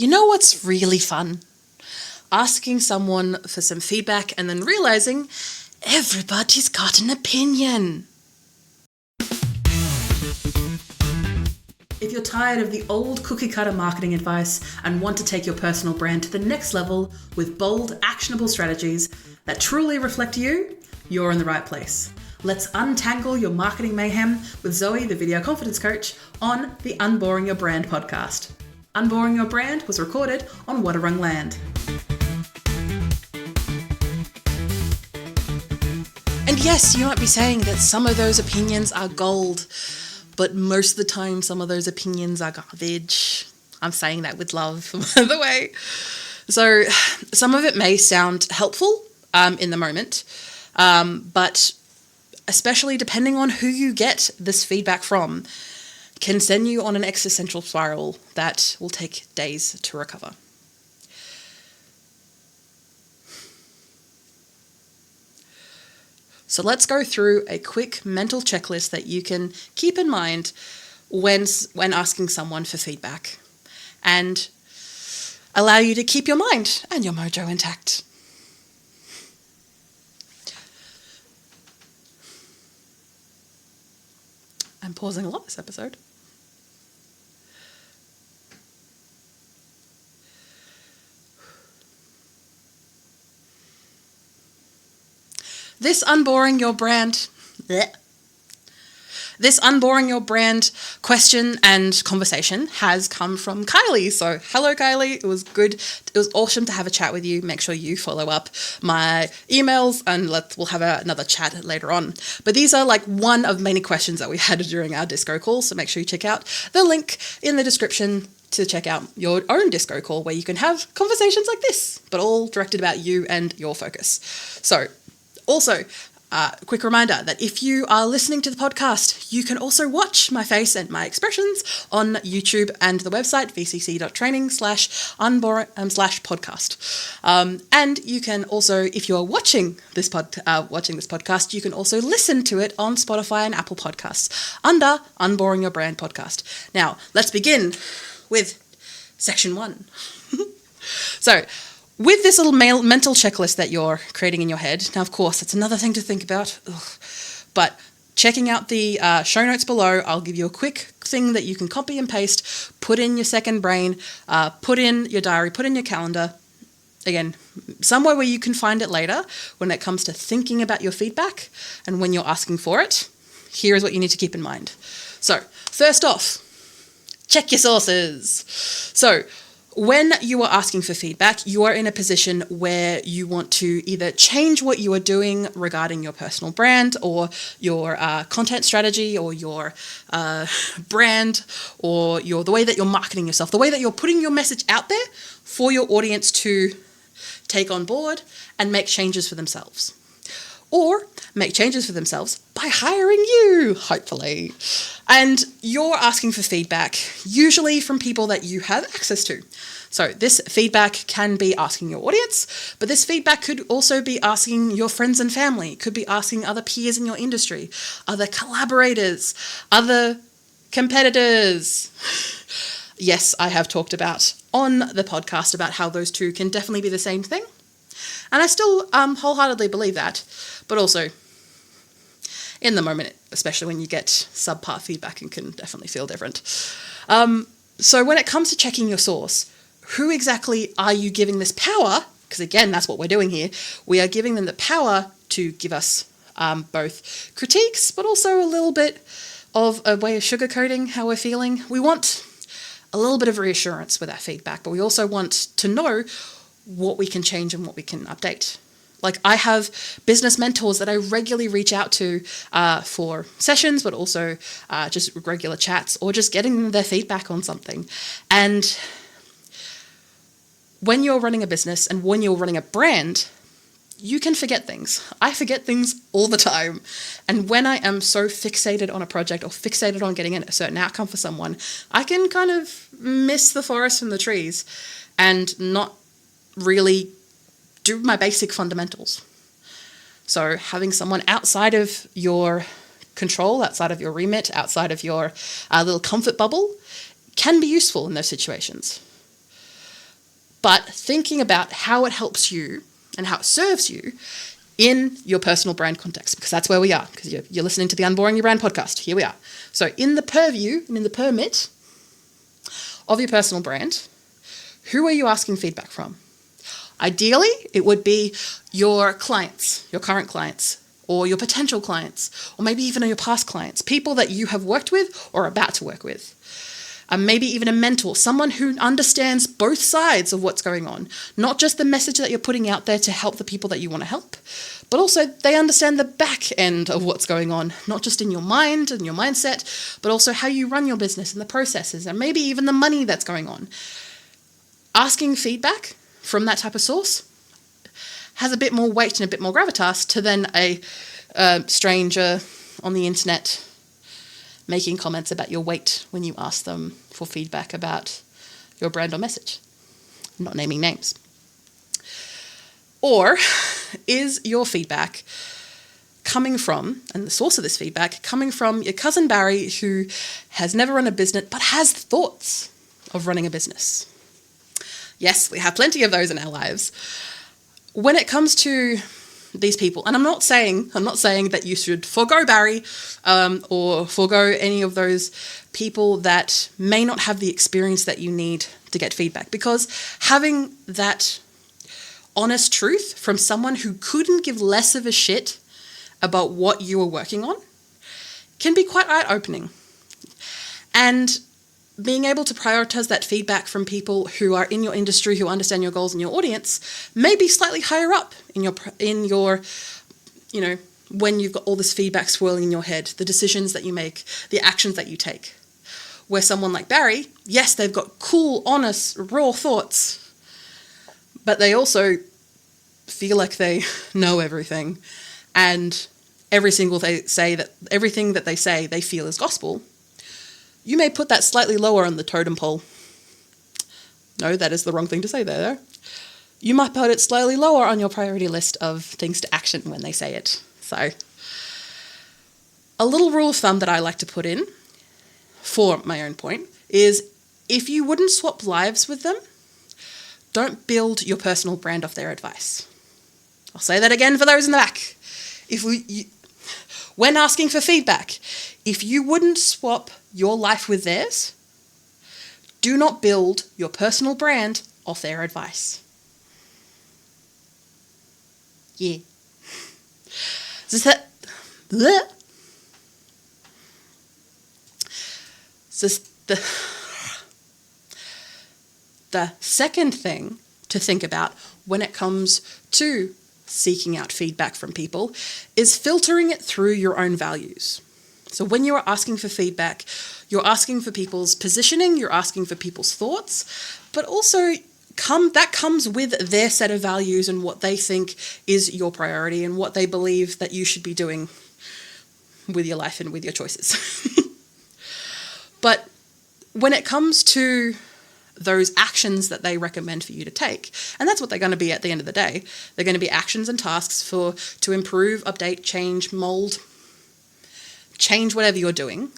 You know what's really fun? Asking someone for some feedback and then realizing everybody's got an opinion. If you're tired of the old cookie-cutter marketing advice and want to take your personal brand to the next level with bold, actionable strategies that truly reflect you, you're in the right place. Let's untangle your marketing mayhem with Zoe, the video confidence coach, on the Unboring Your Brand podcast. Unboring Your Brand was recorded on Wadawurrung land. And yes, you might be saying that some of those opinions are gold, but most of the time some of those opinions are garbage. I'm saying that with love, by the way. So some of it may sound helpful in the moment, but especially depending on who you get this feedback from, can send you on an existential spiral that will take days to recover. So let's go through a quick mental checklist that you can keep in mind when asking someone for feedback and allow you to keep your mind and your mojo intact. I'm pausing a lot this episode. This Unboring Your Brand question and conversation has come from Kylie. So hello, Kylie. It was good. It was awesome to have a chat with you. Make sure you follow up my emails and we'll have another chat later on. But these are like one of many questions that we had during our disco call. So make sure you check out the link in the description to check out your own disco call where you can have conversations like this, but all directed about you and your focus. So also, quick reminder that if you are listening to the podcast, you can also watch my face and my expressions on YouTube and the website vcc.training/podcast. And you can also, if you are watching this podcast, you can also listen to it on Spotify and Apple Podcasts under Unboring Your Brand podcast. Now, let's begin with section 1. So, with this little mental checklist that you're creating in your head, now, of course, it's another thing to think about, but checking out the show notes below, I'll give you a quick thing that you can copy and paste, put in your second brain, put in your diary, put in your calendar. Again, somewhere where you can find it later when it comes to thinking about your feedback and when you're asking for it. Here is what you need to keep in mind. So, first off, check your sources. So, when you are asking for feedback, you are in a position where you want to either change what you are doing regarding your personal brand or your content strategy or your brand or the way that you're marketing yourself, the way that you're putting your message out there for your audience to take on board and make changes for themselves. Or make changes for themselves by hiring you, hopefully. And you're asking for feedback, usually from people that you have access to. So this feedback can be asking your audience, but this feedback could also be asking your friends and family, could be asking other peers in your industry, other collaborators, other competitors. Yes, I have talked about on the podcast about how those two can definitely be the same thing. And I still wholeheartedly believe that, but also in the moment, especially when you get subpar feedback, it can definitely feel different. So when it comes to checking your source, who exactly are you giving this power? Because again, that's what we're doing here. We are giving them the power to give us both critiques, but also a little bit of a way of sugarcoating how we're feeling. We want a little bit of reassurance with our feedback, but we also want to know what we can change and what we can update. Like I have business mentors that I regularly reach out to for sessions, but also just regular chats or just getting their feedback on something. And when you're running a business and when you're running a brand, you can forget things. I forget things all the time. And when I am so fixated on a project or fixated on getting a certain outcome for someone, I can kind of miss the forest from the trees and not really do my basic fundamentals. So having someone outside of your control, outside of your remit, outside of your little comfort bubble can be useful in those situations. but thinking about how it helps you and how it serves you in your personal brand context, because that's where we are, because you're listening to the Unboring Your Brand podcast. Here we are. So in the purview and in the permit of your personal brand, who are you asking feedback from? Ideally, it would be your clients, your current clients, or your potential clients, or maybe even your past clients, people that you have worked with or are about to work with. Maybe even a mentor, someone who understands both sides of what's going on, not just the message that you're putting out there to help the people that you want to help, but also they understand the back end of what's going on, not just in your mind and your mindset, but also how you run your business and the processes and maybe even the money that's going on. Asking feedback from that type of source has a bit more weight and a bit more gravitas to then a stranger on the internet making comments about your weight when you ask them for feedback about your brand or message. I'm not naming names. Or is your feedback coming from, and the source of this feedback, coming from your cousin Barry who has never run a business but has thoughts of running a business? Yes, we have plenty of those in our lives. When it comes to these people, and I'm not saying that you should forego Barry or forego any of those people that may not have the experience that you need to get feedback, because having that honest truth from someone who couldn't give less of a shit about what you were working on can be quite eye-opening. And being able to prioritize that feedback from people who are in your industry, who understand your goals and your audience, may be slightly higher up in your, when you've got all this feedback swirling in your head, the decisions that you make, the actions that you take. Where someone like Barry, yes, they've got cool, honest, raw thoughts, but they also feel like they know everything, and everything that they say they feel is gospel. You may put that slightly lower on the totem pole. No, that is the wrong thing to say there. You might put it slightly lower on your priority list of things to action when they say it. So, a little rule of thumb that I like to put in for my own point is, if you wouldn't swap lives with them, don't build your personal brand off their advice. I'll say that again for those in the back. When asking for feedback, if you wouldn't swap your life with theirs, do not build your personal brand off their advice. Yeah. The second thing to think about when it comes to seeking out feedback from people is filtering it through your own values. So when you are asking for feedback, you're asking for people's positioning, you're asking for people's thoughts, but also that comes with their set of values and what they think is your priority and what they believe that you should be doing with your life and with your choices. But when it comes to those actions that they recommend for you to take, and that's what they're going to be at the end of the day, they're going to be actions and tasks to improve, update, change, mold, change whatever you're doing.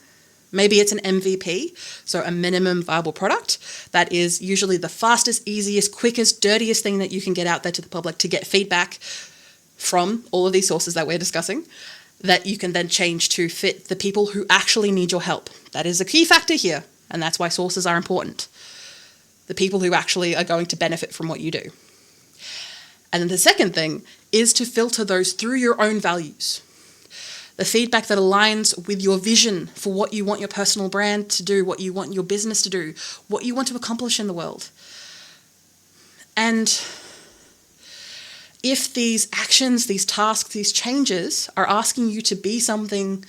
Maybe it's an MVP, so a minimum viable product. That is usually the fastest, easiest, quickest, dirtiest thing that you can get out there to the public to get feedback from all of these sources that we're discussing, that you can then change to fit the people who actually need your help. That is a key factor here, and that's why sources are important. The people who actually are going to benefit from what you do. And then the second thing is to filter those through your own values. The feedback that aligns with your vision for what you want your personal brand to do, what you want your business to do, what you want to accomplish in the world. And if these actions, these tasks, these changes are asking you to be something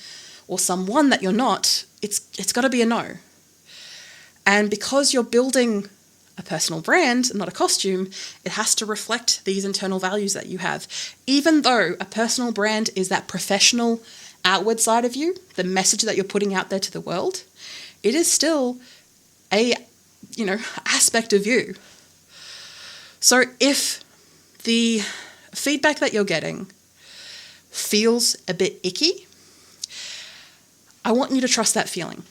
or someone that you're not, it's got to be a no. And because you're building a personal brand, not a costume, it has to reflect these internal values that you have. Even though a personal brand is that professional outward side of you, the message that you're putting out there to the world, it is still a, aspect of you. So if the feedback that you're getting feels a bit icky, I want you to trust that feeling.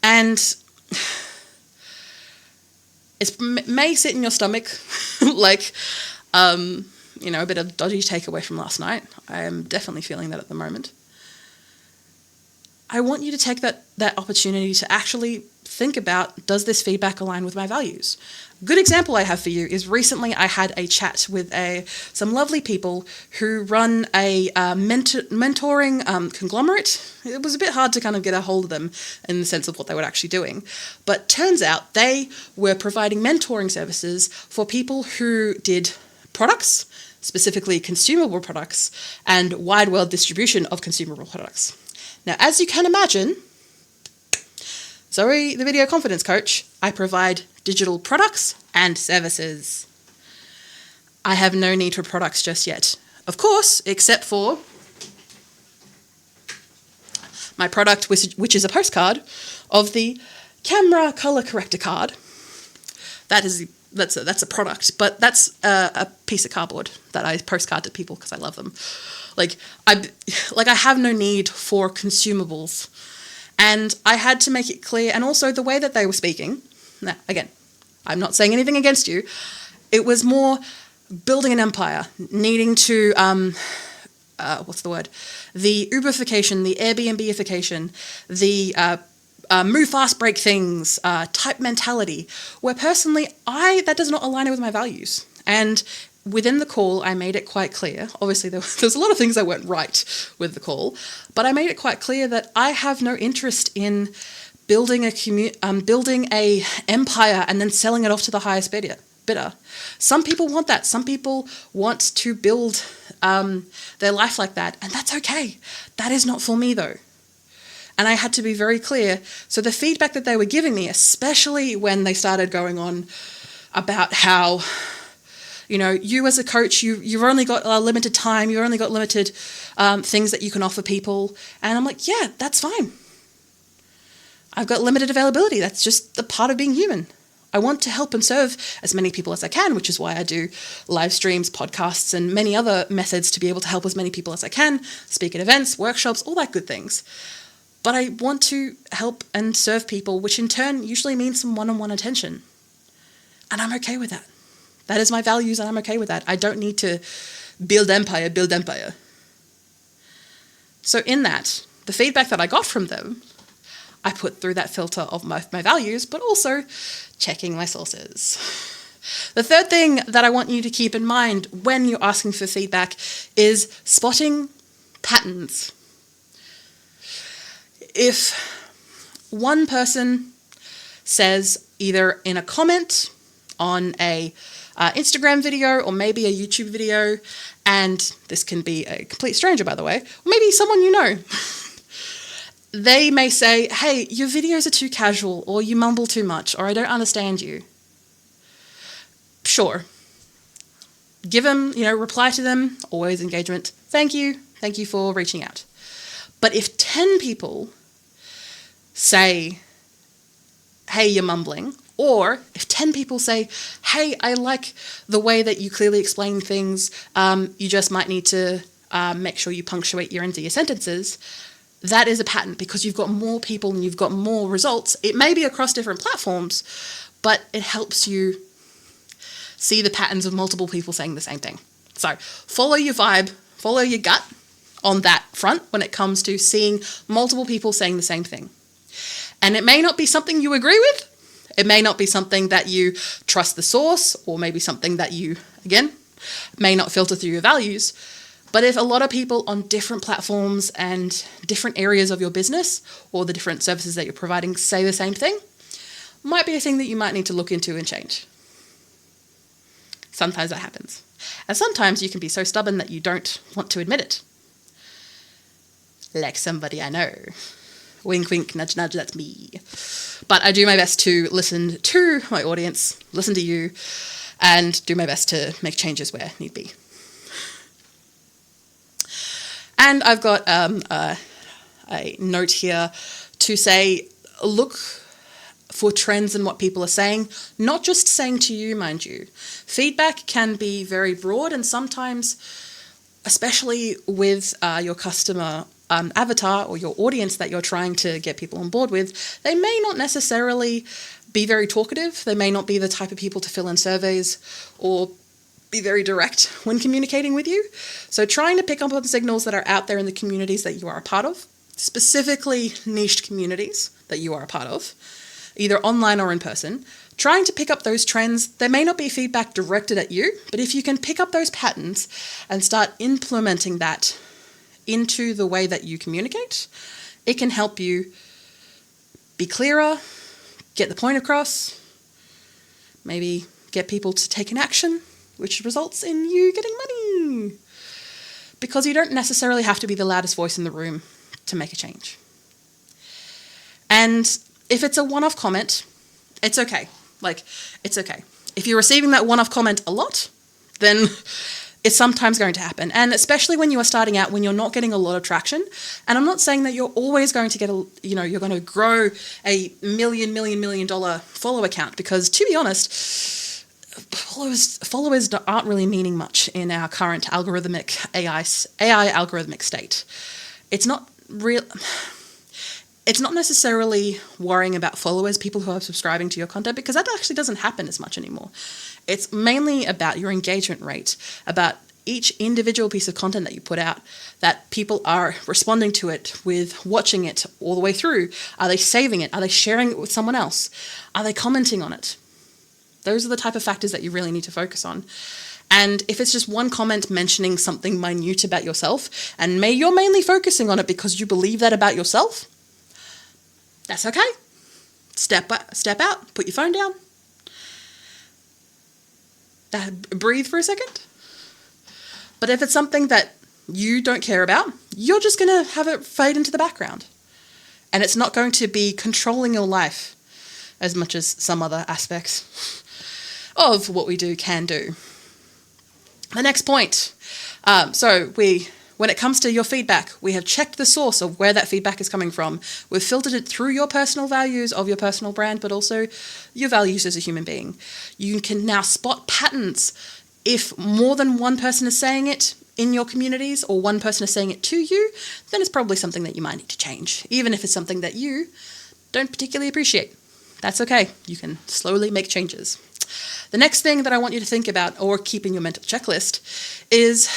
And may sit in your stomach like, a bit of dodgy takeaway from last night. I am definitely feeling that at the moment. I want you to take that opportunity to actually think about, does this feedback align with my values? A good example I have for you is recently I had a chat with some lovely people who run a mentoring conglomerate. It was a bit hard to kind of get a hold of them in the sense of what they were actually doing. But turns out they were providing mentoring services for people who did products, specifically consumable products, and wide world distribution of consumable products. Now, as you can imagine, Zoe, the video confidence coach, I provide digital products and services. I have no need for products just yet. Of course, except for my product, which is a postcard of the camera color corrector card. That's a product, but that's a piece of cardboard that I postcard to people because I love them. I have no need for consumables. And I had to make it clear, and also the way that they were speaking. Now, again, I'm not saying anything against you. It was more building an empire, needing to, the Uberification, the Airbnb-ification, the move fast, break things type mentality, where personally, that does not align with my values. And within the call, I made it quite clear. Obviously, there's a lot of things that weren't right with the call, but I made it quite clear that I have no interest in building a empire and then selling it off to the highest bidder. Some people want that. Some people want to build their life like that, and that's okay. That is not for me, though. And I had to be very clear. So the feedback that they were giving me, especially when they started going on about how, you as a coach, you've only got limited time, you've only got limited things that you can offer people. And I'm like, yeah, that's fine. I've got limited availability. That's just the part of being human. I want to help and serve as many people as I can, which is why I do live streams, podcasts, and many other methods to be able to help as many people as I can, speak at events, workshops, all that good things. But I want to help and serve people, which in turn usually means some one-on-one attention. And I'm okay with that. That is my values, and I'm okay with that. I don't need to build empire. So in that, the feedback that I got from them, I put through that filter of my values, but also checking my sources. The third thing that I want you to keep in mind when you're asking for feedback is spotting patterns. If one person says either in a comment on a Instagram video or maybe a YouTube video, and this can be a complete stranger, by the way, or maybe someone you know, they may say, hey, your videos are too casual, or you mumble too much, or I don't understand you. Sure. Give them, reply to them, always engagement. Thank you for reaching out. But if 10 people say, hey, you're mumbling, or if 10 people say, hey, I like the way that you clearly explain things, you just might need to make sure you punctuate your ends of your sentences, that is a pattern because you've got more people and you've got more results. It may be across different platforms, but it helps you see the patterns of multiple people saying the same thing. So follow your vibe, follow your gut on that front when it comes to seeing multiple people saying the same thing. And it may not be something you agree with. It may not be something that you trust the source, or maybe something that you, again, may not filter through your values. But if a lot of people on different platforms and different areas of your business or the different services that you're providing say the same thing, might be a thing that you might need to look into and change. Sometimes that happens. And sometimes you can be so stubborn that you don't want to admit it. Like somebody I know. Wink, wink, nudge, nudge, that's me. But I do my best to listen to my audience, listen to you, and do my best to make changes where need be. And I've got a note here to say, look for trends in what people are saying, not just saying to you, mind you. Feedback can be very broad, and sometimes, especially with your customer avatar or your audience that you're trying to get people on board with, they may not necessarily be very talkative. They may not be the type of people to fill in surveys or be very direct when communicating with you. So trying to pick up on signals that are out there in the communities that you are a part of, specifically niched communities that you are a part of, either online or in person, trying to pick up those trends. There may not be feedback directed at you, but if you can pick up those patterns and start implementing that into the way that you communicate, it can help you be clearer, get the point across, maybe get people to take an action, which results in you getting money. Because you don't necessarily have to be the loudest voice in the room to make a change. And if it's a one-off comment, it's okay. It's okay. If you're receiving that one-off comment a lot, then it's sometimes going to happen. And especially when you are starting out, when you're not getting a lot of traction. And I'm not saying that you're always going to get you're going to grow a million dollar follow account, because to be honest, followers aren't really meaning much in our current algorithmic AI algorithmic state. It's not necessarily worrying about followers, people who are subscribing to your content, because that actually doesn't happen as much anymore. It's mainly about your engagement rate, about each individual piece of content that you put out, that people are responding to it with watching it all the way through. Are they saving it? Are they sharing it with someone else? Are they commenting on it? Those are the type of factors that you really need to focus on. And if it's just one comment mentioning something minute about yourself, and you're mainly focusing on it because you believe that about yourself, that's okay. Step out, put your phone down. Breathe for a second. But if it's something that you don't care about, you're just going to have it fade into the background. And it's not going to be controlling your life as much as some other aspects of what we do can do. The next point. When it comes to your feedback, we have checked the source of where that feedback is coming from. We've filtered it through your personal values of your personal brand, but also your values as a human being. You can now spot patterns. If more than one person is saying it in your communities, or one person is saying it to you, then it's probably something that you might need to change, even if it's something that you don't particularly appreciate. That's okay. You can slowly make changes. The next thing that I want you to think about, or keep in your mental checklist, is,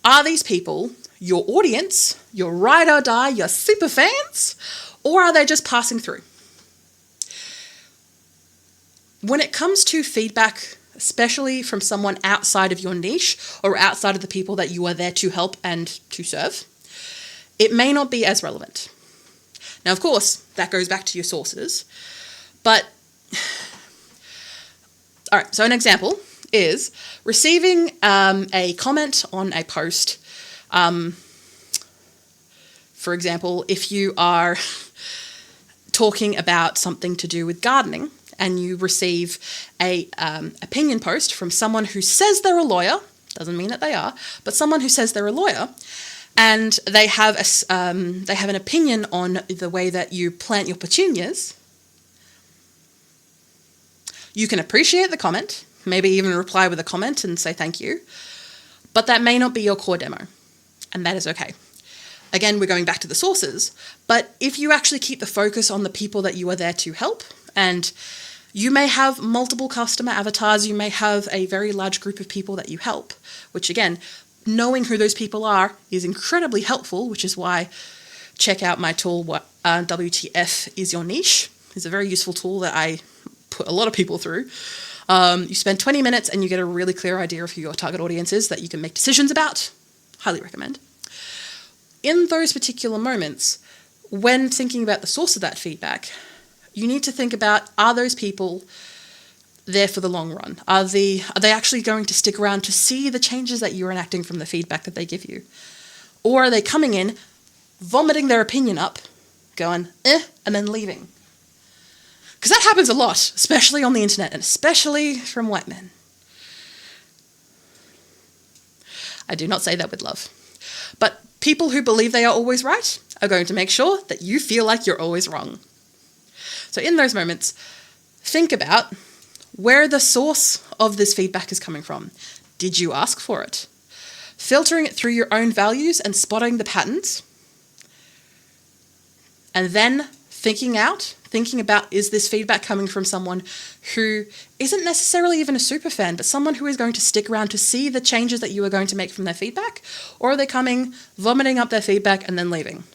are these people your audience, your ride or die, your super fans, or are they just passing through? When it comes to feedback, especially from someone outside of your niche or outside of the people that you are there to help and to serve, it may not be as relevant. Now, of course, that goes back to your sources, but all right, so an example is receiving a comment on a post. For example, if you are talking about something to do with gardening and you receive a opinion post from someone who says they're a lawyer, doesn't mean that they are, but someone who says they're a lawyer, and they have an opinion on the way that you plant your petunias, you can appreciate the comment, maybe even reply with a comment and say thank you, but that may not be your core demo, and that is okay. Again, we're going back to the sources, but if you actually keep the focus on the people that you are there to help, and you may have multiple customer avatars, you may have a very large group of people that you help, which again, knowing who those people are is incredibly helpful, which is why check out my tool, WTF is your niche. It's a very useful tool that I put a lot of people through. You spend 20 minutes and you get a really clear idea of who your target audience is that you can make decisions about. Highly recommend. In those particular moments, when thinking about the source of that feedback, you need to think about, are those people there for the long run? Are they actually going to stick around to see the changes that you're enacting from the feedback that they give you? Or are they coming in, vomiting their opinion up, going, and then leaving? Because that happens a lot, especially on the internet, and especially from white men. I do not say that with love. But people who believe they are always right are going to make sure that you feel like you're always wrong. So in those moments, think about where the source of this feedback is coming from. Did you ask for it? Filtering it through your own values and spotting the patterns. And then thinking thinking about, is this feedback coming from someone who isn't necessarily even a super fan, but someone who is going to stick around to see the changes that you are going to make from their feedback? Or are they coming, vomiting up their feedback and then leaving?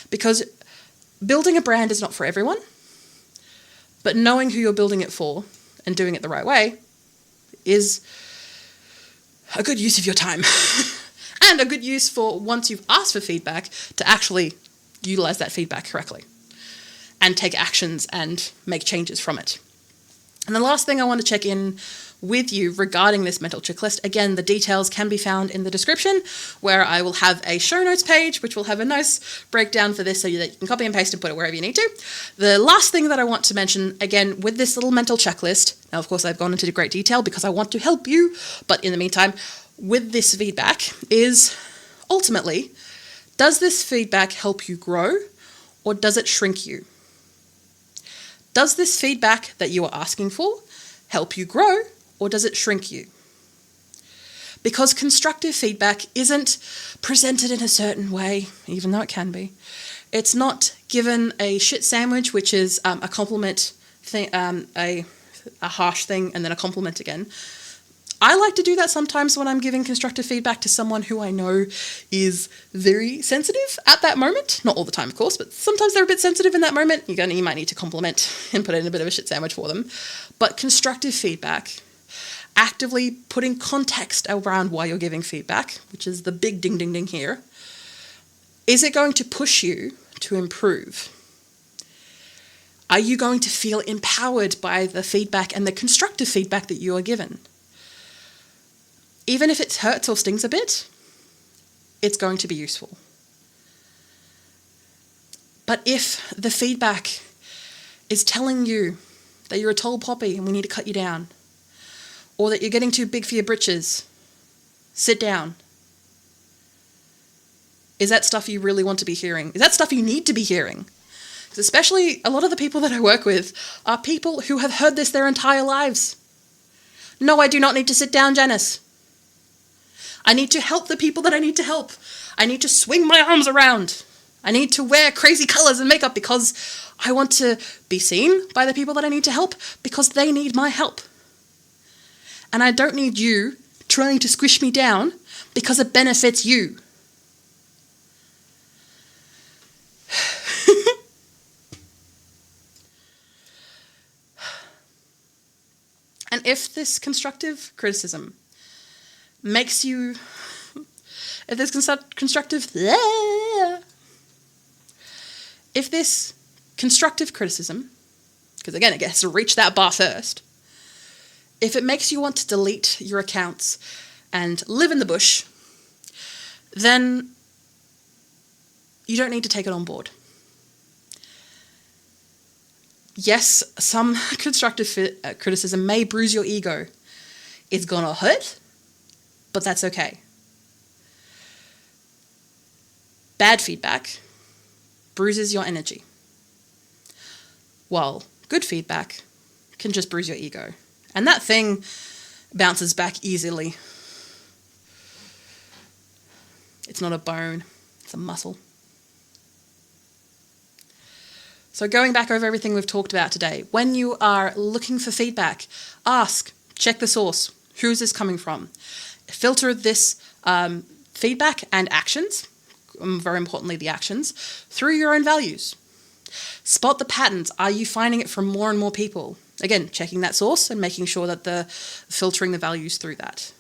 Because building a brand is not for everyone, but knowing who you're building it for and doing it the right way is a good use of your time. And a good use for, once you've asked for feedback, to actually utilize that feedback correctly and take actions and make changes from it. And the last thing I want to check in with you regarding this mental checklist, again, the details can be found in the description, where I will have a show notes page, which will have a nice breakdown for this so that you can copy and paste and put it wherever you need to. The last thing that I want to mention, again, with this little mental checklist, now, of course, I've gone into great detail because I want to help you, but in the meantime, with this feedback is ultimately, does this feedback help you grow or does it shrink you? Does this feedback that you are asking for help you grow or does it shrink you? Because constructive feedback isn't presented in a certain way, even though it can be. It's not given a shit sandwich, which is a compliment thing, a harsh thing, and then a compliment again. I like to do that sometimes when I'm giving constructive feedback to someone who I know is very sensitive at that moment. Not all the time, of course, but sometimes they're a bit sensitive in that moment. You might need to compliment and put in a bit of a shit sandwich for them. But constructive feedback, actively putting context around why you're giving feedback, which is the big ding ding ding here, is it going to push you to improve? Are you going to feel empowered by the feedback and the constructive feedback that you are given? Even if it hurts or stings a bit, it's going to be useful. But if the feedback is telling you that you're a tall poppy and we need to cut you down, or that you're getting too big for your britches, sit down, is that stuff you really want to be hearing? Is that stuff you need to be hearing? Because especially a lot of the people that I work with are people who have heard this their entire lives. No, I do not need to sit down, Janice. I need to help the people that I need to help. I need to swing my arms around. I need to wear crazy colors and makeup because I want to be seen by the people that I need to help because they need my help. And I don't need you trying to squish me down because it benefits you. And if this constructive criticism makes you, if this constructive criticism, because again, it gets to reach that bar first, if it makes you want to delete your accounts and live in the bush, then you don't need to take it on board. Yes, some constructive criticism may bruise your ego. It's gonna hurt, but that's okay. Bad feedback bruises your energy, while good feedback can just bruise your ego. And that thing bounces back easily. It's not a bone, it's a muscle. So going back over everything we've talked about today, when you are looking for feedback, ask, check the source. Who is this coming from? Filter this feedback and actions, very importantly the actions, through your own values. Spot the patterns. Are you finding it from more and more people? Again, checking that source and making sure that the filtering the values through that.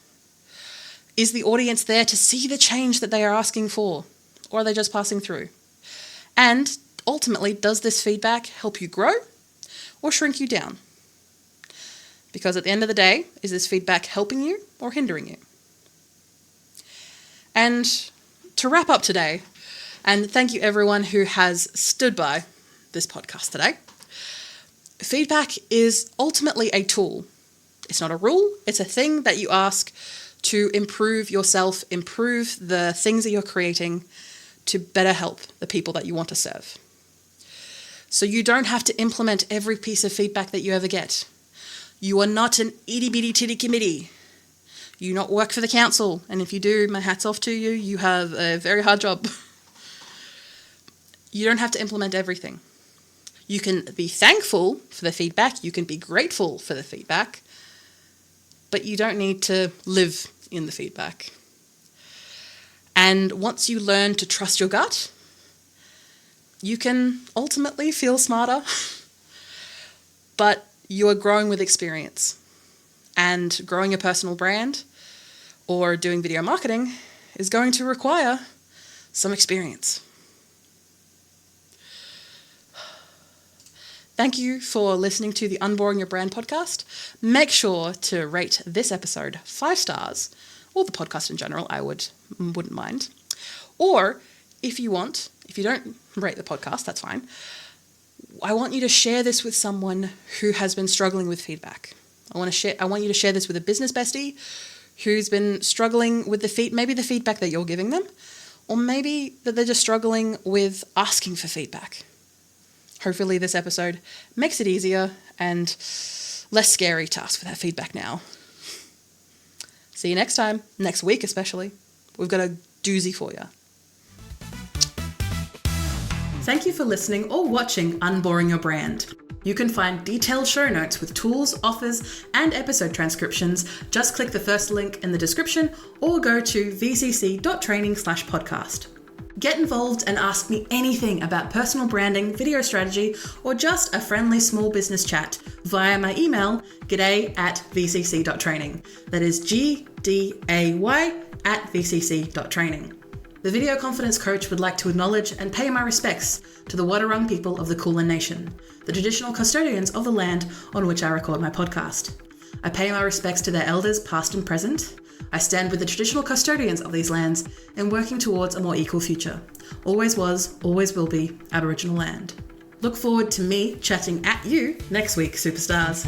Is the audience there to see the change that they are asking for? Or are they just passing through? And ultimately, does this feedback help you grow or shrink you down? Because at the end of the day, is this feedback helping you or hindering you? And to wrap up today, and thank you everyone who has stood by this podcast today, feedback is ultimately a tool. It's not a rule, it's a thing that you ask to improve yourself, improve the things that you're creating to better help the people that you want to serve. So you don't have to implement every piece of feedback that you ever get. You are not an itty-bitty-titty committee. You not work for the council. And if you do, my hat's off to you. You have a very hard job. You don't have to implement everything. You can be thankful for the feedback. You can be grateful for the feedback. But you don't need to live in the feedback. And once you learn to trust your gut, you can ultimately feel smarter. But you are growing with experience. And growing a personal brand or doing video marketing is going to require some experience. Thank you for listening to the Unboring Your Brand podcast. Make sure to rate this episode 5 stars, or the podcast in general, I wouldn't mind. Or if you don't rate the podcast, that's fine. I want you to share this with someone who has been struggling with feedback. I want you to share this with a business bestie who's been struggling with maybe the feedback that you're giving them, or maybe that they're just struggling with asking for feedback. Hopefully this episode makes it easier and less scary to ask for that feedback now. See you next time, next week especially. We've got a doozy for you. Thank you for listening or watching Unboring Your Brand. You can find detailed show notes with tools, offers, and episode transcriptions. Just click the first link in the description or go to vcc.training/podcast. Get involved and ask me anything about personal branding, video strategy, or just a friendly small business chat via my email, g'day@vcc.training. That is gday@vcc.training. The Video Confidence Coach would like to acknowledge and pay my respects to the Wadawurrung people of the Kulin Nation, the traditional custodians of the land on which I record my podcast. I pay my respects to their elders past and present. I stand with the traditional custodians of these lands in working towards a more equal future. Always was, always will be Aboriginal land. Look forward to me chatting at you next week, superstars.